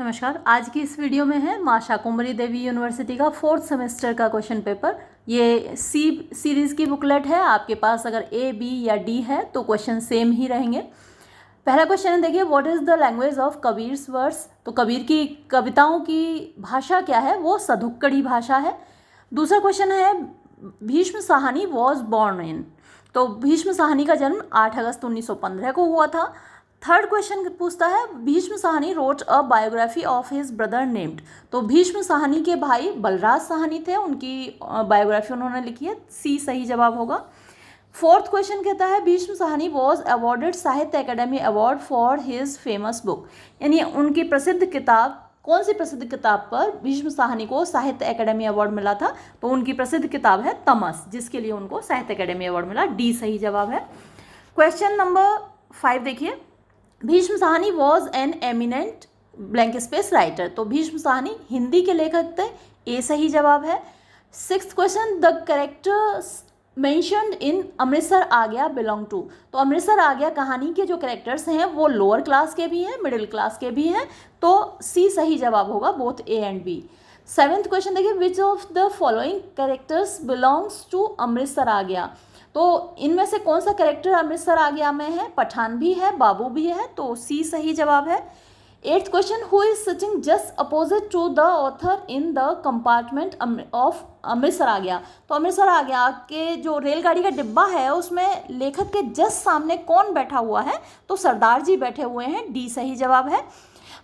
नमस्कार। आज की इस वीडियो में है माँ शाकुंभरी देवी यूनिवर्सिटी का 4th सेमेस्टर का क्वेश्चन पेपर। ये सी सीरीज़ की बुकलेट है। आपके पास अगर ए, बी या डी है तो क्वेश्चन सेम ही रहेंगे। पहला क्वेश्चन है, देखिए, what is the language of Kabir's verse. तो कबीर की कविताओं की भाषा क्या है? वो सधुक्कड़ी भाषा है। दूसरा क्वेश्चन है, Bhishma Sahni was born in. तो भीष्म साहनी का जन्म 8 अगस्त 1915 को हुआ था। थर्ड क्वेश्चन पूछता है, Bhishma Sahni wrote a biography of his brother named. तो भीष्म साहनी के भाई बलराज साहनी थे, उनकी बायोग्राफी उन्होंने लिखी है। सी सही जवाब होगा। फोर्थ क्वेश्चन कहता है, भीष्म साहनी वॉज अवॉर्डेड साहित्य Akademi award for his famous book. यानी उनकी प्रसिद्ध किताब, कौन सी प्रसिद्ध किताब पर भीष्म साहनी को साहित्य अकेडमी अवार्ड मिला था? तो उनकी प्रसिद्ध किताब है तमस, जिसके लिए उनको साहित्य अकेडमी अवार्ड मिला। डी सही जवाब है। क्वेश्चन नंबर 5 देखिए, Bhishma Sahni was an eminent blank space writer. तो भीष्म साहनी हिंदी के लेखक थे। ए सही जवाब है। Sixth question, the characters mentioned in Amritsar आ गया बिलोंग टू। तो अमृतसर आ गया कहानी के जो कैरेक्टर्स हैं वो लोअर क्लास के भी हैं, मिडिल क्लास के भी हैं। तो सी सही जवाब होगा, both A and B. Seventh question देखिए, which of the following characters belongs to Amritsar आ गया। तो इनमें से कौन सा कैरेक्टर अमृतसर आ गया में है? पठान भी है, बाबू भी है। तो सी सही जवाब है। Eighth question, who is sitting just opposite to the author in the compartment of Amritsar आ गया। तो अमृतसर आ गया के जो रेलगाड़ी का डिब्बा है उसमें लेखक के जस्ट सामने कौन बैठा हुआ है? तो सरदार जी बैठे हुए हैं। डी सही जवाब है।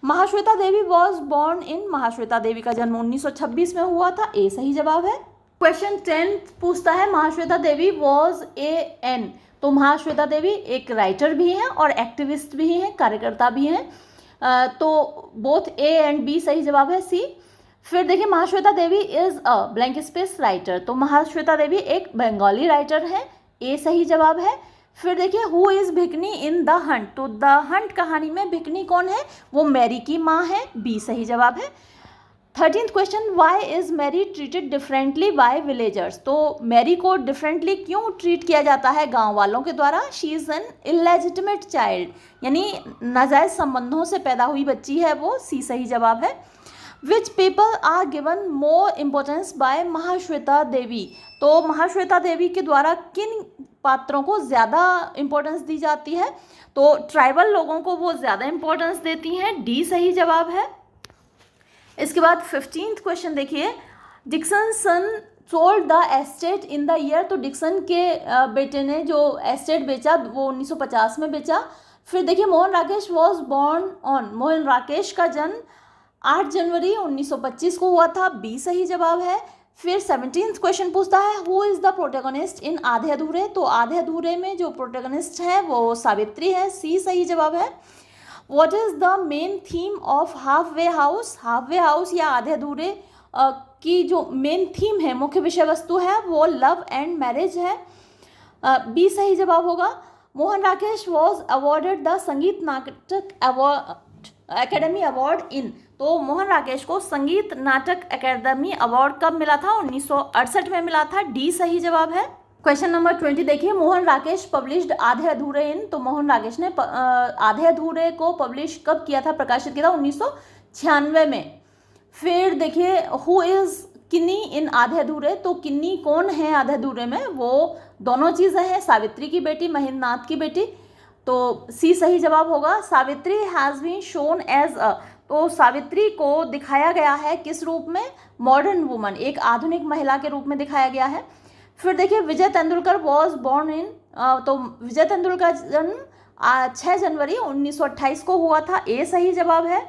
महाश्वेता देवी वॉज बॉर्न इन। महाश्वेता देवी का जन्म 1926 में हुआ था। ए सही जवाब है। क्वेश्चन 10 पूछता है, महाश्वेता देवी वॉज ए एन। तो महाश्वेता देवी एक राइटर भी हैं और एक्टिविस्ट भी हैं, कार्यकर्ता भी हैं। तो बोथ ए एंड बी सही जवाब है, सी। फिर देखिए, Mahasweta Devi is a blank space writer. तो महाश्वेता देवी एक बंगाली राइटर है। ए सही जवाब है। फिर देखिए, who is भिकनी in the Hunt. तो द हंट कहानी में भिकनी कौन है? वो मैरी की माँ है। बी सही जवाब है। 13th question, why is Mary treated differently by villagers. तो मैरी को डिफरेंटली क्यों ट्रीट किया जाता है गांव वालों के द्वारा? She is an illegitimate child, यानी नाजायज संबंधों से पैदा हुई बच्ची है वो। सी सही जवाब है। Which people are given more importance by Mahasweta Devi. तो महाश्वेता देवी के द्वारा किन पात्रों को ज़्यादा इम्पोर्टेंस दी जाती है? तो ट्राइबल लोगों को वो ज़्यादा इम्पोर्टेंस देती हैं। डी सही जवाब है। इसके बाद 15th क्वेश्चन देखिए, Dixon son sold the estate in the year. तो डिक्सन के बेटे ने जो एस्टेट बेचा वो 1950 में बेचा। फिर देखिए, Mohan Rakesh was born on. Mohan Rakesh का जन्म 8 जनवरी 1925 को हुआ था। बी सही जवाब है। फिर 17th क्वेश्चन पूछता है, हु इज़ द प्रोटेगनिस्ट इन आधे अधूरे। तो आधे अधूरे में जो प्रोटेगनिस्ट है वो सावित्री है। सी सही जवाब है। What is the main theme of half way house. Half way house या आधे अधूरे की जो मेन थीम है, मुख्य विषय वस्तु है, वो लव एंड मैरिज है। बी सही जवाब होगा। Mohan Rakesh was awarded the संगीत नाटक अकेडमी अवार्ड इन। तो मोहन राकेश को संगीत नाटक अकेडमी अवार्ड कब मिला था? 1968 में मिला था। डी सही जवाब है। क्वेश्चन नंबर 20 देखिए, मोहन राकेश पब्लिश्ड आधे अधूरे इन। तो मोहन राकेश ने आधे अधूरे को पब्लिश कब किया था, प्रकाशित किया था? 1996 में। फिर देखिए, हु इज़ किन्नी इन आधे अधूरे। तो किन्नी कौन है आधे अधूरे में? वो दोनों चीज़ें हैं, सावित्री की बेटी, महेंद्रनाथ की बेटी। तो सी सही जवाब होगा। Savitri has been shown as a. तो सावित्री को दिखाया गया है किस रूप में? मॉडर्न वुमन, एक आधुनिक महिला के रूप में दिखाया गया है। फिर देखिए, Vijay Tendulkar was born in. तो विजय तेंदुलकर का जन्म 6 जनवरी 1928 को हुआ था। ए सही जवाब है।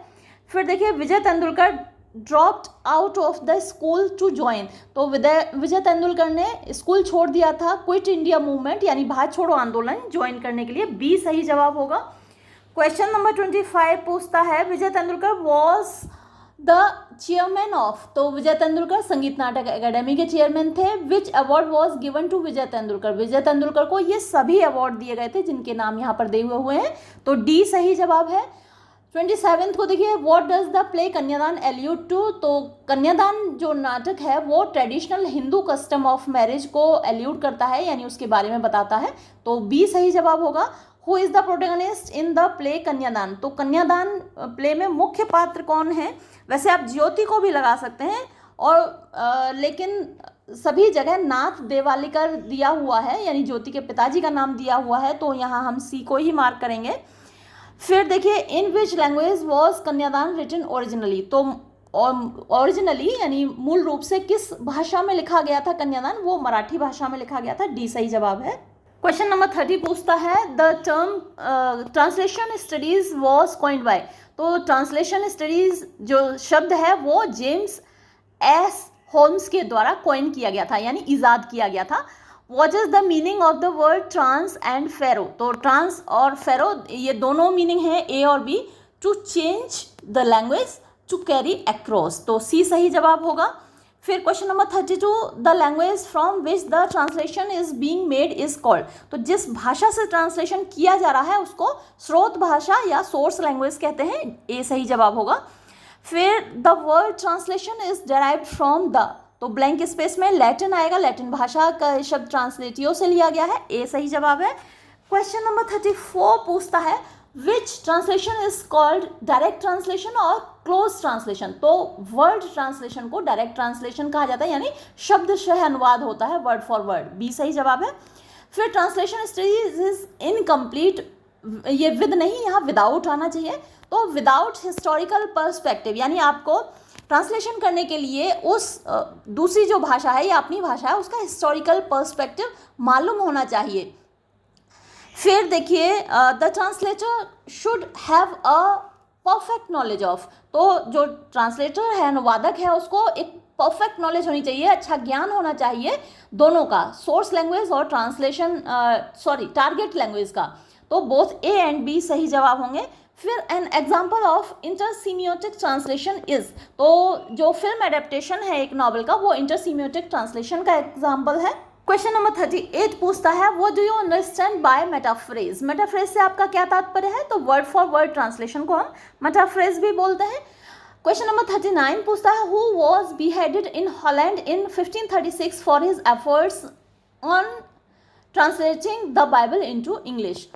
फिर देखिए, Vijay Tendulkar dropped out of the school to join. तो विजय तेंदुलकर ने स्कूल छोड़ दिया था क्विट इंडिया मूवमेंट यानी भारत छोड़ो आंदोलन ज्वाइन करने के लिए। बी सही जवाब होगा। क्वेश्चन नंबर 25 पूछता है, Vijay Tendulkar was the chairman of. तो विजय तेंदुलकर संगीत नाटक एकेडमी के चेयरमैन थे। Which award was given to Vijay Tendulkar. Vijay Tendulkar को ये सभी अवार्ड दिए गए थे जिनके नाम यहाँ पर दिए हुए हैं। तो डी सही जवाब है। 27th को देखिए, व्हाट डज द प्ले कन्यादान एल्यूड टू। तो कन्यादान जो नाटक है वो traditional Hindu custom of marriage को एल्यूड करता है, यानी उसके बारे में बताता है। तो बी सही जवाब होगा। Who is the protagonist in the play कन्यादान, तो कन्यादान प्ले में मुख्य पात्र कौन है। वैसे आप ज्योति को भी लगा सकते हैं और लेकिन सभी जगह नाथ देवालिकर दिया हुआ है, यानी ज्योति के पिताजी का नाम दिया हुआ है, तो यहाँ हम सी को ही मार्क करेंगे। फिर देखिए इन विच लैंग्वेज वॉज कन्यादान रिटन ओरिजिनली, तो ओरिजिनली यानी मूल रूप से किस भाषा में लिखा गया था कन्यादान, वो मराठी भाषा में लिखा गया था। डी सही जवाब है। क्वेश्चन नंबर 30 पूछता है the term translation studies was coined bye, तो ट्रांसलेशन स्टडीज जो शब्द है वो जेम्स एस होम्स के द्वारा कॉइन किया गया था, यानी इजाद किया गया था। What is the meaning of the word trans and pharaoh, तो ट्रांस और फेरो ये दोनों मीनिंग है ए और B. To change the language, to carry across, तो सी सही जवाब होगा। फिर question number 32 the language from which the translation is being made is called, तो जिस भाषा से ट्रांसलेशन किया जा रहा है उसको स्रोत भाषा या सोर्स लैंग्वेज कहते हैं। ए सही जवाब होगा। फिर the word translation is derived from the, तो ब्लैंक स्पेस में लैटिन आएगा, लैटिन भाषा का शब्द ट्रांसलेटियो से लिया गया है। ए सही जवाब है। क्वेश्चन नंबर 34 पूछता है which translation is called direct translation और क्लोज ट्रांसलेशन, तो वर्ड ट्रांसलेशन को डायरेक्ट ट्रांसलेशन कहा जाता है, यानी शब्दशः अनुवाद होता है वर्ड फॉर वर्ड। बी सही जवाब है। फिर ट्रांसलेशन स्टडीज इज इनकम्प्लीट, ये विद नहीं यहाँ विदाउट आना चाहिए, तो विदाउट हिस्टोरिकल पर्सपेक्टिव, यानी आपको ट्रांसलेशन करने के लिए उस दूसरी जो भाषा है या अपनी भाषा है उसका हिस्टोरिकल पर्सपेक्टिव मालूम होना चाहिए। फिर देखिए the translator should have a perfect knowledge of, तो जो ट्रांसलेटर है अनुवादक है उसको एक परफेक्ट नॉलेज होनी चाहिए, अच्छा ज्ञान होना चाहिए दोनों का, सोर्स लैंग्वेज और ट्रांसलेशन टारगेट लैंग्वेज का, तो बोथ ए एंड बी सही जवाब होंगे। फिर an example of intersemiotic translation is, तो जो फिल्म एडेप्टेशन है एक नॉवल का वो इंटरसीमियोटिक ट्रांसलेशन का एग्जाम्पल है। क्वेश्चन नंबर 38 पूछता है what do you understand by metaphrase, metaphrase से आपका क्या तात्पर्य है, तो वर्ड फॉर वर्ड ट्रांसलेशन को हम मेटाफ्रेज भी बोलते हैं। क्वेश्चन नंबर 39 पूछता है who was beheaded in Holland in 1536 for his efforts on translating the Bible into English,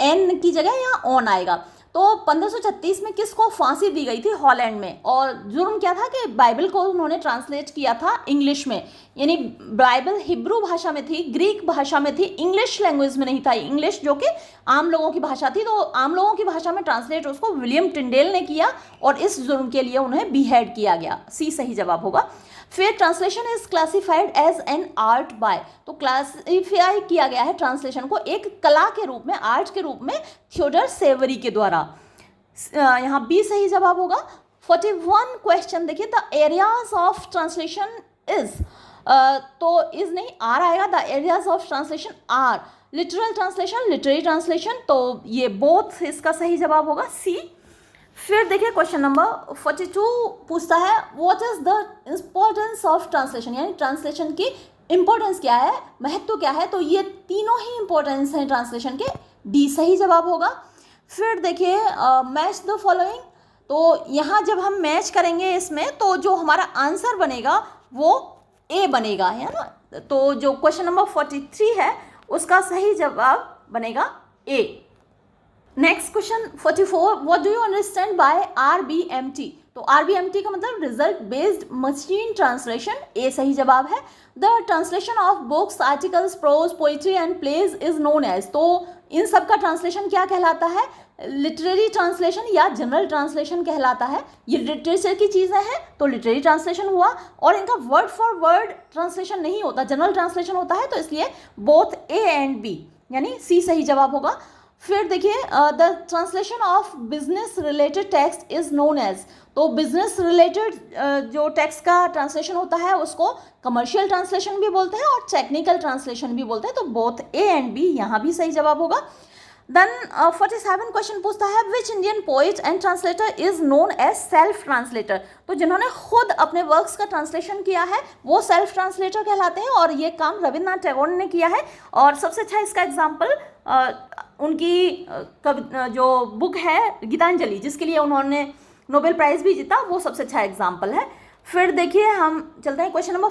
N की जगह यहाँ ऑन आएगा, तो 1536 में किसको फांसी दी गई थी हॉलैंड में, और जुर्म क्या था कि बाइबल को उन्होंने ट्रांसलेट किया था इंग्लिश में, यानी बाइबल हिब्रू भाषा में थी, ग्रीक भाषा में थी, इंग्लिश लैंग्वेज में नहीं था, इंग्लिश जो कि आम लोगों की भाषा थी, तो आम लोगों की भाषा में ट्रांसलेट उसको विलियम टिंडेल ने किया और इस जुर्म के लिए उन्हें बीहेड किया गया। सी सही जवाब होगा। फिर translation is classified as an art by, तो क्लासिफाई किया गया है ट्रांसलेशन को एक कला के रूप में, आर्ट के रूप में थियोडर सेवरी के द्वारा। यहाँ बी सही जवाब होगा। 41 क्वेश्चन देखिए the areas of translation is, तो इज नहीं आर आएगा, the areas of translation are literal translation, literary translation, तो ये बोथ इसका सही जवाब होगा सी। फिर देखिए क्वेश्चन नंबर 42 पूछता है what is the importance of translation, यानी ट्रांसलेशन की इंपॉर्टेंस क्या है, महत्व क्या है, तो ये तीनों ही इंपॉर्टेंस हैं ट्रांसलेशन के। डी सही जवाब होगा। फिर देखिए मैच द फॉलोइंग, तो यहाँ जब हम मैच करेंगे इसमें तो जो हमारा आंसर बनेगा वो ए बनेगा, है ना, तो जो क्वेश्चन नंबर 43 है उसका सही जवाब बनेगा A. Next question 44 what do you understand by RBMT, तो RBMT का मतलब result based machine translation, A सही जवाब है। The translation of books articles prose poetry and plays is known as, तो इन सब का ट्रांसलेशन क्या कहलाता है, लिटरेरी ट्रांसलेशन या जनरल ट्रांसलेशन कहलाता है। ये लिटरेचर की चीज़ें हैं तो लिटरेरी ट्रांसलेशन हुआ, और इनका वर्ड फॉर वर्ड ट्रांसलेशन नहीं होता, जनरल ट्रांसलेशन होता है, तो इसलिए बोथ ए एंड बी यानी सी सही जवाब होगा। फिर देखिए the translation of business related text is known as, तो बिजनेस रिलेटेड जो टेक्स्ट का ट्रांसलेशन होता है उसको कमर्शियल ट्रांसलेशन भी बोलते हैं और टेक्निकल ट्रांसलेशन भी बोलते हैं, तो बोथ ए एंड बी यहाँ भी सही जवाब होगा। देन 47 क्वेश्चन पूछता है which Indian poet and translator is known as self translator, तो जिन्होंने खुद अपने वर्क्स का ट्रांसलेशन किया है वो सेल्फ ट्रांसलेटर कहलाते हैं, और ये काम रविन्द्रनाथ टैगोर ने किया है, और सबसे अच्छा इसका एग्जाम्पल उनकी जो बुक है गीतांजलि जिसके लिए उन्होंने नोबेल प्राइज़ भी जीता, वो सबसे अच्छा एग्जाम्पल है। फिर देखिए हम चलते हैं क्वेश्चन नंबर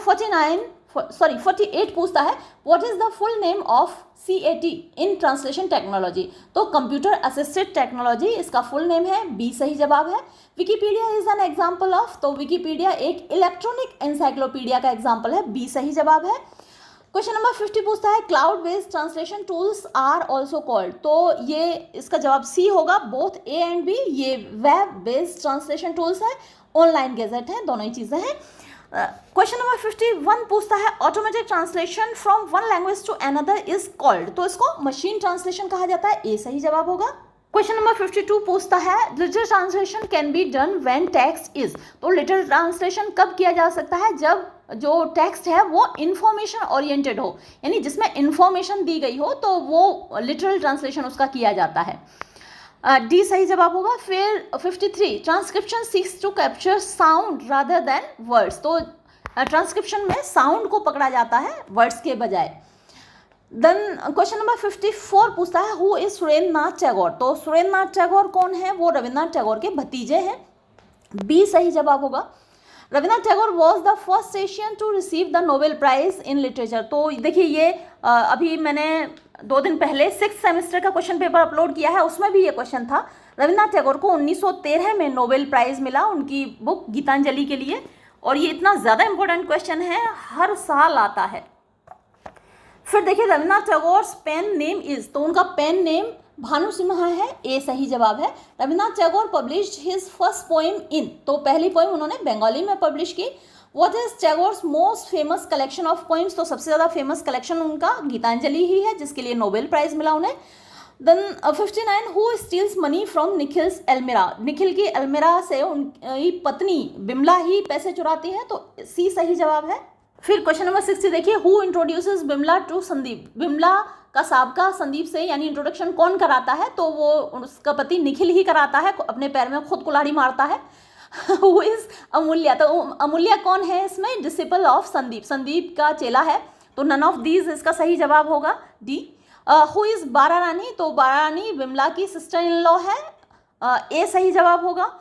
48 पूछता है what is the full name of CAT in translation technology. तो कंप्यूटर असिस्टेड टेक्नोलॉजी इसका फुल नेम है, बी सही जवाब है। Wikipedia is an example of, तो विकिपीडिया एक इलेक्ट्रॉनिक एनसाइक्लोपीडिया का एग्जाम्पल है, बी सही जवाब है। क्वेश्चन नंबर 50 पूछता है cloud based translation tools are also called, तो ये इसका जवाब सी होगा, बोथ ए एंड बी। ये वेब बेस्ड ट्रांसलेशन टूल्स है, ऑनलाइन गैजेट है, दोनों ही चीज़ें हैं। क्वेश्चन नंबर 51 पूछता है automatic translation from one language to another is called, तो इसको मशीन ट्रांसलेशन कहा जाता है, ए सही जवाब होगा। क्वेश्चन नंबर 52 पूछता है literal translation can be done when text is, तो लिटरल ट्रांसलेशन कब किया जा सकता है, जब जो टेक्स्ट है वो इंफॉर्मेशन ओरिएंटेड हो, यानी जिसमें इंफॉर्मेशन दी गई हो, तो वो लिटरल ट्रांसलेशन उसका किया जाता है, डी सही जवाब होगा। फिर 53 transcription seeks to capture sound rather than words, तो ट्रांसक्रिप्शन में साउंड को पकड़ा जाता है वर्ड्स के बजाय। देन क्वेश्चन नंबर 54 पूछता है हु इज सुरेंद्रनाथ टैगोर, तो सुरेंद्रनाथ टैगोर कौन है, वो रविन्द्रनाथ टैगोर के भतीजे हैं, बी सही जवाब होगा। Rabindranath Tagore was the first Asian to receive the Nobel prize in literature, तो देखिए ये अभी मैंने 2 दिन पहले 6th सेमेस्टर का क्वेश्चन पेपर अपलोड किया है, उसमें भी ये क्वेश्चन था। रविन्द्रनाथ टैगोर को 1913 में नोबेल प्राइज़ मिला उनकी बुक गीतांजलि के लिए, और ये इतना ज़्यादा इंपॉर्टेंट क्वेश्चन है, हर साल आता है। फिर देखिए Rabindranath Tagore pen name is, तो उनका पेन नेम भानु सिन्हा है, ए सही जवाब है। Rabindranath Tagore published his first poem in, तो पहली पोएम उन्होंने बंगाली में पब्लिश की। What is Tagore's most famous collection of poems, तो सबसे ज़्यादा फेमस कलेक्शन उनका गीतांजलि ही है, जिसके लिए नोबेल प्राइज़ मिला उन्हें। Then 59 who steals money from Nikhil's almirah, Nikhil की एल्मिरा से उनकी पत्नी बिमला ही पैसे चुराती है, तो सी सही जवाब है। फिर क्वेश्चन नंबर 60 देखिए who introduces Bimala to Sandip, Bimala का साबका संदीप से यानी इंट्रोडक्शन कौन कराता है, तो वो उसका पति निखिल ही कराता है, अपने पैर में खुद कुल्हाड़ी मारता है। हु इज अमूल्या, तो अमूल्या कौन है इसमें, डिसिपल ऑफ संदीप, संदीप का चेला है, तो नन ऑफ दीज इसका सही जवाब होगा, डी। हु इज बारा रानी, तो बारा रानी बिमला की सिस्टर इन लॉ है, ए सही जवाब होगा।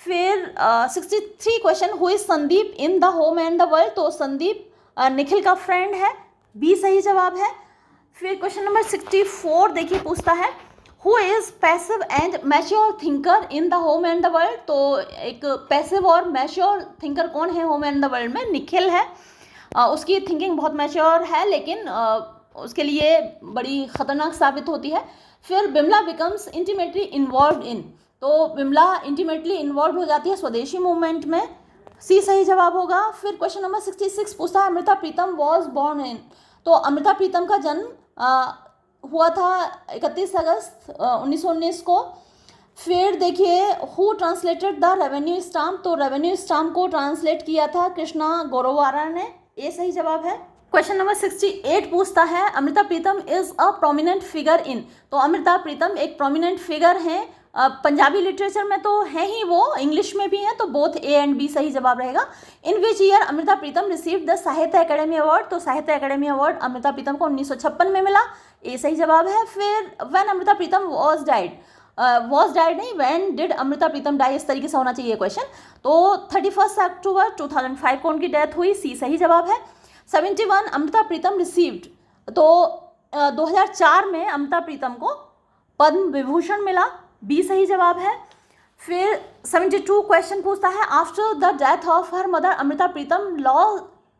फिर 63 question who is Sandeep in the home and the world, तो संदीप निखिल का फ्रेंड है, बी सही जवाब है। फिर क्वेश्चन नंबर 64 देखिए पूछता है who is passive and mature thinker in the home and the world, तो एक पैसिव और मैच्योर थिंकर कौन है होम एंड द वर्ल्ड में, निखिल है। उसकी थिंकिंग बहुत मैच्योर है, लेकिन उसके लिए बड़ी खतरनाक साबित होती है। फिर Bimala becomes intimately involve in, तो बिमला इंटीमेटली इन्वॉल्व हो जाती है स्वदेशी मूवमेंट में, सी सही जवाब होगा। फिर क्वेश्चन नंबर 66 पूछता है Amrita Pritam was born in, तो अमृता प्रीतम का जन्म हुआ था 31 अगस्त 1919 को। फिर देखिए who translated the revenue stamp, तो रेवेन्यू स्टाम्प को ट्रांसलेट किया था कृष्णा गोरोवारा ने, ए सही जवाब है। क्वेश्चन नंबर 68 पूछता है Amrita Pritam is a prominent figure in, तो अमृता प्रीतम एक प्रोमिनेंट फिगर हैं पंजाबी लिटरेचर में तो है ही, वो इंग्लिश में भी हैं, तो बोथ ए एंड बी सही जवाब रहेगा। In which year Amrita Pritam received the Sahitya Akademi award, तो साहित्य अकेडमी अवार्ड अमृता प्रीतम को 1956 में मिला, ए सही जवाब है। फिर when Amrita Pritam was died नहीं, when did Amrita Pritam die, इस तरीके से होना चाहिए क्वेश्चन। तो 31 अक्टूबर 2005 को उनकी डेथ हुई, सी सही जवाब है। 71 अमृता प्रीतम रिसीव्ड, तो 2004 में अमृता प्रीतम को पद्म विभूषण मिला, बी सही जवाब है। फिर 72 क्वेश्चन पूछता है after the death of her mother Amrita Pritam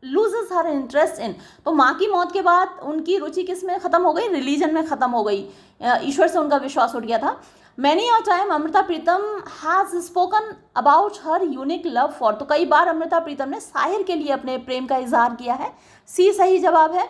loses her interest in, तो माँ की मौत के बाद उनकी रुचि किस में ख़त्म हो गई, रिलीजन में ख़त्म हो गई, ईश्वर से उनका विश्वास उठ गया था। Many a time Amrita Pritam has spoken about her unique love for, तो कई बार अमृता प्रीतम ने साहिर के लिए अपने प्रेम का इजहार किया है, सी सही जवाब है।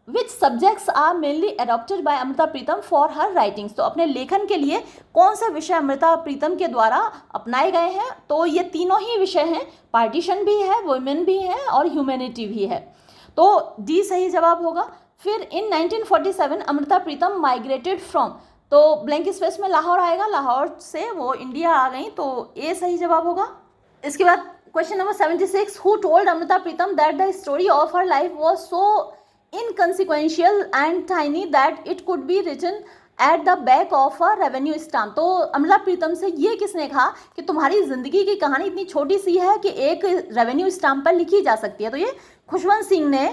Which subjects are mainly adopted by Amrita Pritam for her writings, तो अपने लेखन के लिए कौन से विषय अमृता प्रीतम के द्वारा अपनाए गए हैं, तो ये तीनों ही विषय हैं, पार्टीशन भी है, वुमेन भी है और ह्यूमैनिटी भी है, तो डी सही जवाब होगा। फिर इन 1947 अमृता प्रीतम माइग्रेटेड फ्रॉम, तो ब्लैंक स्पेस में लाहौर आएगा, लाहौर से वो इंडिया आ गई, तो ए सही जवाब होगा। इसके बाद question number 76 who told Amrita Pritam that the story of her life was so inconsequential and tiny that it could be written at the back of a revenue stamp. तो अमला प्रीतम से ये किसने कहा कि तुम्हारी ज़िंदगी की कहानी इतनी छोटी सी है कि एक रेवेन्यू स्टाम्प पर लिखी जा सकती है। तो ये खुशवंत सिंह ने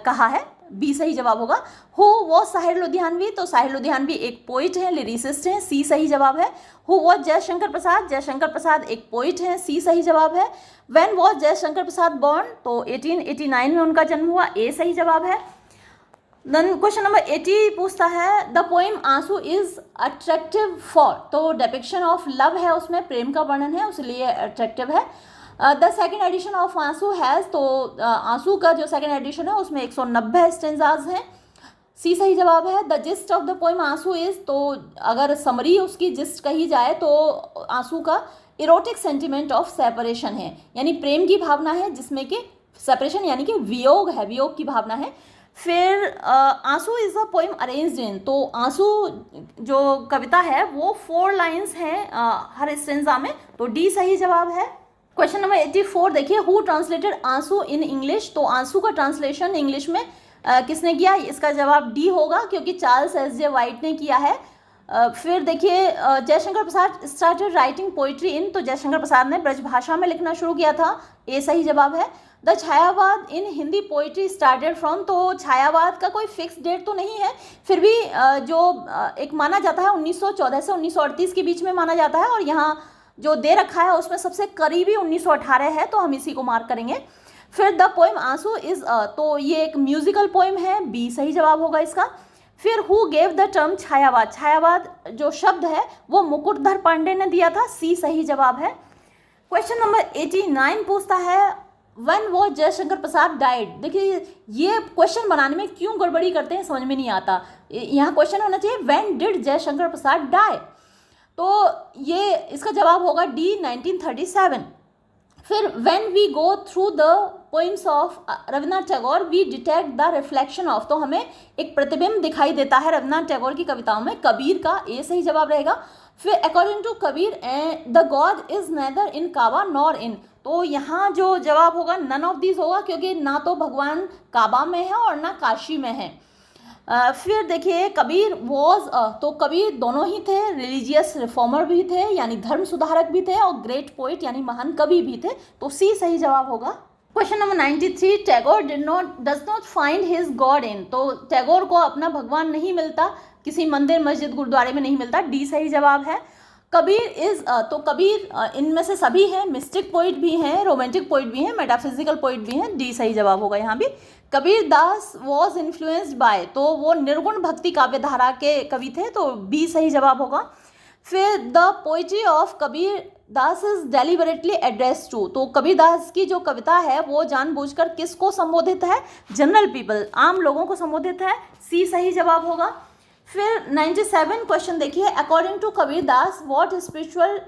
कहा है, बी सही जवाब होगा। हु वॉज साहिर लुधियानवी, तो साहिर लुधियानवी एक पोइट हैं, लिरिसिस्ट हैं, सी सही जवाब है। हु वॉज जयशंकर प्रसाद, जयशंकर प्रसाद एक पोइट हैं, सी सही जवाब है। When was Jaishankar Prasad born, तो 1889 में उनका जन्म हुआ, ए सही जवाब है। देन क्वेश्चन नंबर 80 पूछता है द पोएम आंसू इज अट्रैक्टिव फॉर, तो डिपिक्शन ऑफ लव है, उसमें प्रेम का वर्णन है, उसलिए अट्रैक्टिव है। द सेकेंड एडिशन ऑफ आंसू हैज़, तो आंसू का जो सेकेंड एडिशन है उसमें 190 स्टेंजाज हैं, सी सही जवाब है। The gist of the poem आंसू इज, तो अगर समरी उसकी जिस्ट कही जाए तो आंसू का इरोटिक सेंटिमेंट ऑफ सेपरेशन है, यानी प्रेम की भावना है जिसमें कि सेपरेशन यानी कि वियोग है, वियोग की भावना है। फिर आंसू is a poem arranged in, तो आंसू जो कविता है वो 4 लाइन्स हैं हर स्टेंजा में, तो डी सही जवाब है। क्वेश्चन नंबर 84 देखिए, हु ट्रांसलेटेड आंसू इन इंग्लिश, तो आंसू का ट्रांसलेशन इंग्लिश में किसने किया, इसका जवाब डी होगा क्योंकि चार्ल्स एस.जे. वाइट ने किया है। फिर देखिए Jaishankar Prasad started writing poetry इन, तो जयशंकर प्रसाद ने ब्रज भाषा में लिखना शुरू किया था, ए सही जवाब है। The Chhayavad in Hindi poetry started from, तो छायावाद का कोई फिक्स डेट तो नहीं है, फिर भी जो एक माना जाता है 1914 से 1938 के बीच में माना जाता है, और यहाँ जो दे रखा है उसमें सबसे करीबी 1918 है, तो हम इसी को मार्क करेंगे। फिर द पोएम आंसू इज, तो ये एक म्यूजिकल पोएम है, बी सही जवाब होगा इसका। फिर हु गेव द टर्म छायावाद, छायावाद जो शब्द है वो मुकुटधर पांडे ने दिया था, सी सही जवाब है। क्वेश्चन नंबर 89 पूछता है when was Jaishankar Prasad died. देखिए ये क्वेश्चन बनाने में क्यों गड़बड़ी करते हैं समझ में नहीं आता, यहाँ क्वेश्चन होना चाहिए when did Jaishankar Prasad die, तो ये इसका जवाब होगा डी 1937। फिर when we go through the poems of Rabindranath Tagore we detect the reflection of, तो हमें एक प्रतिबिंब दिखाई देता है रविन्द्रनाथ टैगोर की कविताओं में, कबीर का, ए सही जवाब रहेगा। फिर according to Kabir the God is neither in Kaaba nor in, तो यहाँ जो जवाब होगा नन ऑफ दीज होगा क्योंकि ना तो भगवान काबा में है और ना काशी में है। फिर देखिए कबीर वॉज, तो कबीर दोनों ही थे, रिलीजियस रिफॉर्मर भी थे यानी धर्म सुधारक भी थे, और ग्रेट पोइट यानी महान कवि भी थे, तो सी सही जवाब होगा। Question number 93 Tagore does not find his god in, तो टैगोर को अपना भगवान नहीं मिलता, किसी मंदिर मस्जिद गुरुद्वारे में नहीं मिलता, डी सही जवाब है। कबीर इज, तो कबीर इनमें से सभी हैं, मिस्टिक पोइट भी हैं, रोमांटिक पोइट भी हैं, मेटाफिजिकल पोइट भी हैं, डी सही जवाब होगा यहाँ भी। Kabir Das was influenced by, तो वो निर्गुण भक्ति काव्य धारा के कवि थे, तो बी सही जवाब होगा। फिर the poetry of Kabir Das is deliberately address to, तो कबीर दास की जो कविता है वो जानबूझकर किसको संबोधित है, जनरल पीपल, आम लोगों को संबोधित है, सी सही जवाब होगा। फिर 97 क्वेश्चन देखिए, according to Kabir Das what spiritual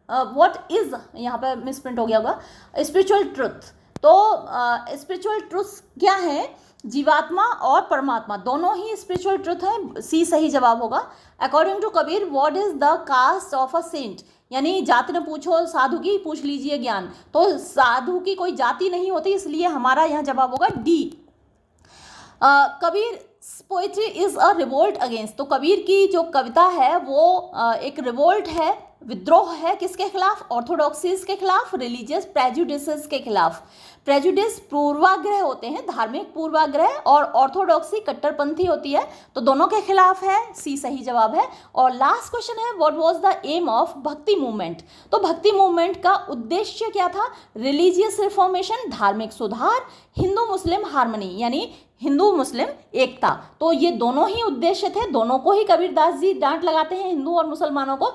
what is, यहाँ पे मिसप्रिंट हो गया होगा, स्पिरिचुअल ट्रुथ, तो स्पिरिचुअल ट्रुथ क्या है, जीवात्मा और परमात्मा दोनों ही स्पिरिचुअल ट्रुथ है, सी सही जवाब होगा। According to Kabir what is the caste of a saint, यानी जाति न पूछो साधु की पूछ लीजिए ज्ञान, तो साधु की कोई जाति नहीं होती, इसलिए हमारा यहाँ जवाब होगा D. Kabir poetry is a revolt against, तो कबीर की जो कविता है वो एक रिवोल्ट है, विद्रोह है, किसके खिलाफ, ऑर्थोडॉक्सीज के खिलाफ, रिलीजियस प्रेजुडिसेस के खिलाफ। प्रेजुडिस पूर्वाग्रह होते हैं, धार्मिक पूर्वाग्रह, और ऑर्थोडॉक्सी कट्टरपंथी होती है, तो दोनों के खिलाफ है, सी सही जवाब है। और लास्ट क्वेश्चन है what was the aim of bhakti movement, तो भक्ति मूवमेंट का उद्देश्य क्या था, रिलीजियस रिफॉर्मेशन, धार्मिक सुधार, हिंदू मुस्लिम हार्मनी यानी हिंदू मुस्लिम एकता, तो ये दोनों ही उद्देश्य थे, दोनों को ही कबीरदास जी डांट लगाते हैं हिंदू और मुसलमानों को,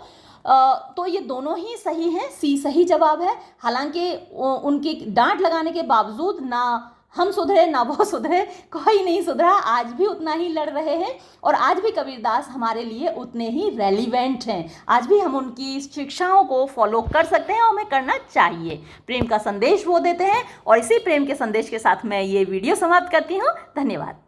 तो ये दोनों ही सही हैं, सी सही जवाब है। हालांकि उनकी डांट लगाने के बावजूद ना हम सुधरे ना वो सुधरे, कोई नहीं सुधरा, आज भी उतना ही लड़ रहे हैं, और आज भी कबीरदास हमारे लिए उतने ही रेलिवेंट हैं, आज भी हम उनकी शिक्षाओं को फॉलो कर सकते हैं और हमें करना चाहिए। प्रेम का संदेश वो देते हैं, और इसी प्रेम के संदेश के साथ मैं ये वीडियो समाप्त करती हूँ। धन्यवाद।